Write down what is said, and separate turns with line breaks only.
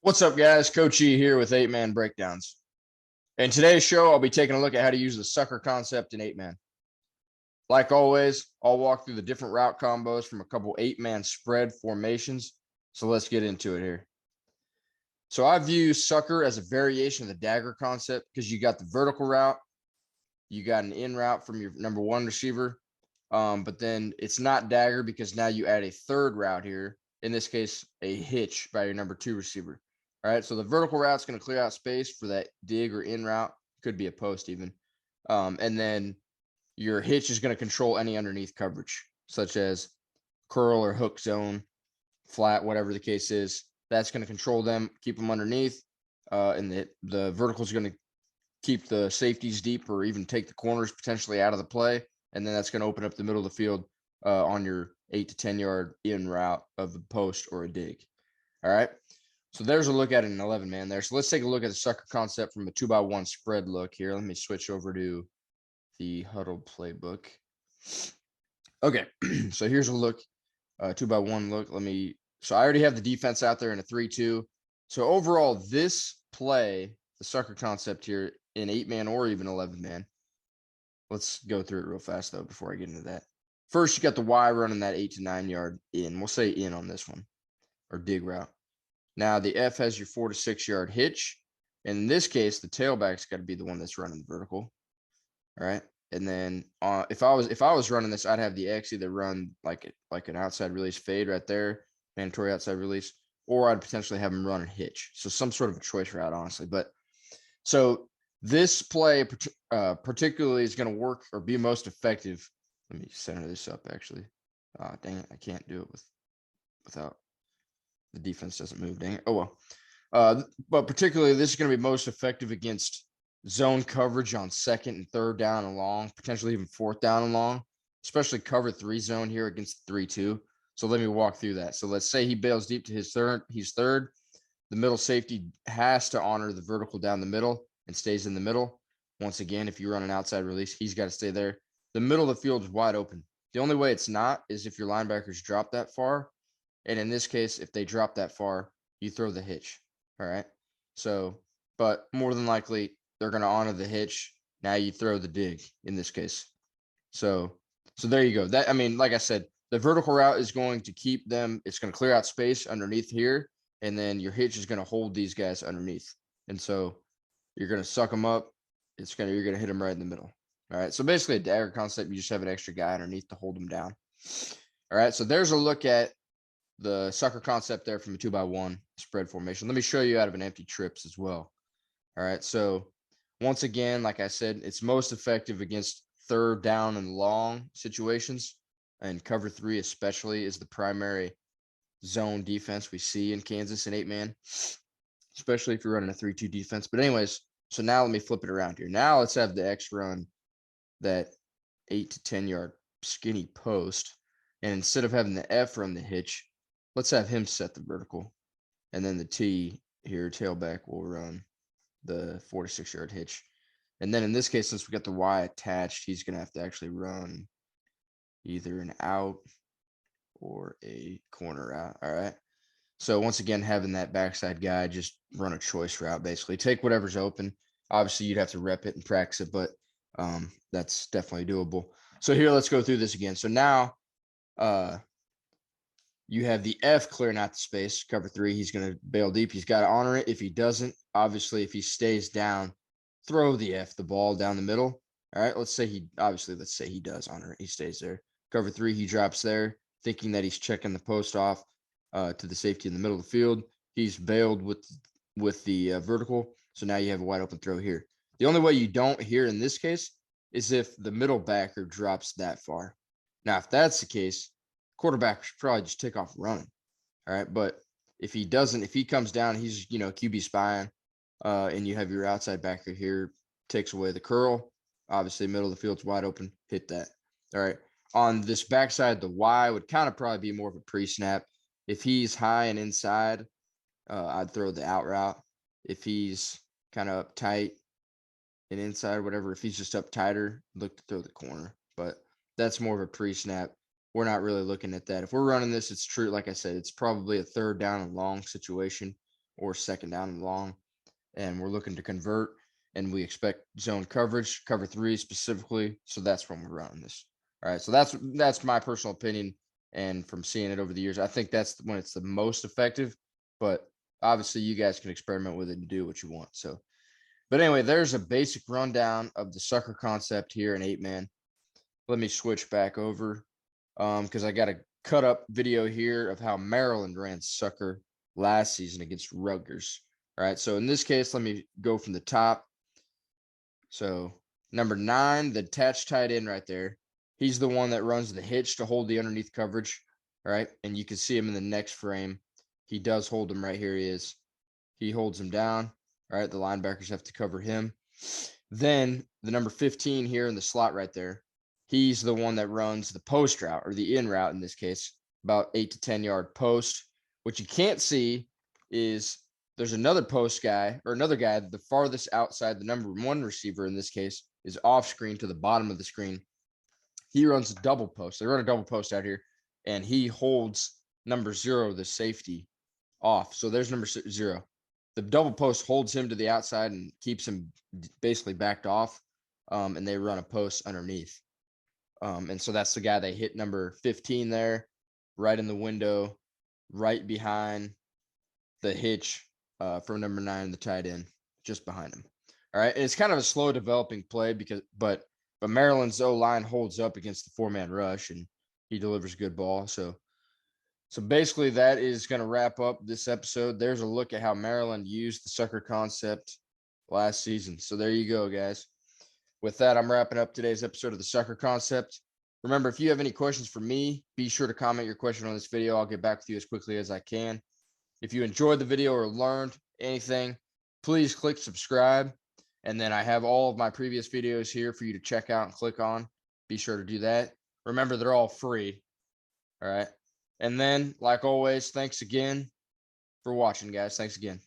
What's up, guys? Coach E here with 8-Man Breakdowns. In today's show, I'll be taking a look at how to use the sucker concept in 8-Man. Like always, I'll walk through the different route combos from a couple 8-man spread formations. So let's get into it here. So I view sucker as a variation of the dagger concept because you got the vertical route, you got an in route from your number one receiver, but then it's not dagger because now you add a third route here. In this case, a hitch by your number two receiver. All right, so the vertical route is going to clear out space for that dig or in route. Could be a post even. And then your hitch is going to control any underneath coverage, such as curl or hook zone, flat, whatever the case is. That's going to control them, keep them underneath. And the vertical is going to keep the safeties deep or even take the corners potentially out of the play. And then that's going to open up the middle of the field on your 8 to 10 yard in route of a post or a dig. All right. So there's a look at an 11-man there. So let's take a look at the sucker concept from a 2x1 spread look here. Let me switch over to the huddle playbook. Okay, so here's a look, 2x1 look. So I already have the defense out there in a 3-2. So overall, this play, the sucker concept here in 8-man or even 11-man. Let's go through it real fast though before I get into that. First, you got the Y running that 8 to 9 yard in. We'll say in on this one, or dig route. Now the F has your 4 to 6 yard hitch. And in this case, the tailback's got to be the one that's running the vertical. All right. And then if I was running this, I'd have the X either run like an outside release fade right there, mandatory outside release, or I'd potentially have him run a hitch. So some sort of a choice route, honestly. But so this play particularly is going to work or be most effective. Let me center this up actually. Dang it, I can't do it without the defense doesn't move. Dang it. Oh well. But particularly, this is going to be most effective against zone coverage on second and third down and long, potentially even fourth down and long, especially cover 3 zone here against 3-2. So let me walk through that. So let's say he bails deep to his third. He's third. The middle safety has to honor the vertical down the middle and stays in the middle. Once again, if you run an outside release, he's got to stay there. The middle of the field is wide open. The only way it's not is if your linebackers drop that far. And in this case, if they drop that far, you throw the hitch. All right. So, but more than likely, they're going to honor the hitch. Now you throw the dig in this case. So there you go. That, I mean, like I said, the vertical route is going to keep them, it's going to clear out space underneath here. And then your hitch is going to hold these guys underneath. And so you're going to suck them up. You're going to hit them right in the middle. All right. So basically a dagger concept, you just have an extra guy underneath to hold them down. All right. So there's a look at the sucker concept there from a 2x1 spread formation. Let me show you out of an empty trips as well. All right. So once again, like I said, it's most effective against third down and long situations, and cover 3 especially is the primary zone defense we see in Kansas in 8-man, especially if you're running a 3-2 defense. But anyways, so now let me flip it around here. Now let's have the X run that 8 to 10 yard skinny post. And instead of having the F run the hitch, let's have him set the vertical. And then the T here, tailback, will run the 4 to 6 yard hitch. And then in this case, since we got the Y attached, he's going to have to actually run either an out or a corner route. All right. So once again, having that backside guy just run a choice route, basically take whatever's open. Obviously, you'd have to rep it and practice it, but that's definitely doable. So here, let's go through this again. So now you have the F clearing out the space, cover 3. He's going to bail deep. He's got to honor it. If he doesn't, obviously, if he stays down, throw the F, the ball down the middle. All right. Let's say he does honor it. He stays there. Cover 3, he drops there, thinking that he's checking the post off to the safety in the middle of the field. He's bailed with the vertical. So now you have a wide open throw here. The only way you don't here in this case is if the middle backer drops that far. Now, if that's the case, quarterback should probably just take off running. All right. But if he doesn't, if he comes down, he's, QB spying, and you have your outside backer here, takes away the curl. Obviously, middle of the field's wide open. Hit that. All right. On this backside, the Y would kind of probably be more of a pre-snap. If he's high and inside, I'd throw the out route. If he's kind of up tight and inside, whatever, if he's just up tighter, look to throw the corner. But that's more of a pre-snap. We're not really looking at that. If we're running this, it's true. Like I said, it's probably a third down and long situation or second down and long, and we're looking to convert, and we expect zone coverage, cover 3 specifically. So that's when we're running this. All right. So that's my personal opinion. And from seeing it over the years, I think that's when it's the most effective. But obviously, you guys can experiment with it and do what you want. So, but anyway, there's a basic rundown of the sucker concept here in 8-man. Let me switch back over because I got a cut up video here of how Maryland ran sucker last season against Rutgers. All right. So in this case, let me go from the top. So number 9, the attached tight end right there. He's the one that runs the hitch to hold the underneath coverage. All right. And you can see him in the next frame. He does hold him right here. He is. He holds him down. All right. The linebackers have to cover him. Then the number 15 here in the slot right there. He's the one that runs the post route, or the in route in this case, about 8 to 10 yard post. What you can't see is there's another post guy, or another guy the farthest outside. The number 1 receiver in this case is off screen to the bottom of the screen. He runs a double post. They run a double post out here, and he holds number 0, the safety, off. So there's number 0. The double post holds him to the outside and keeps him basically backed off, and they run a post underneath. And so that's the guy they hit, number 15 there, right in the window, right behind the hitch from number 9, the tight end, just behind him. All right. And it's kind of a slow developing play but Maryland's O-line holds up against the 4-man rush, and he delivers a good ball. So basically that is going to wrap up this episode. There's a look at how Maryland used the sucker concept last season. So there you go, guys. With that, I'm wrapping up today's episode of the sucker concept. Remember, if you have any questions for me, be sure to comment your question on this video. I'll get back with you as quickly as I can. If you enjoyed the video or learned anything, please click subscribe. And then I have all of my previous videos here for you to check out and click on. Be sure to do that. Remember, they're all free. All right. And then, like always, thanks again for watching, guys. Thanks again.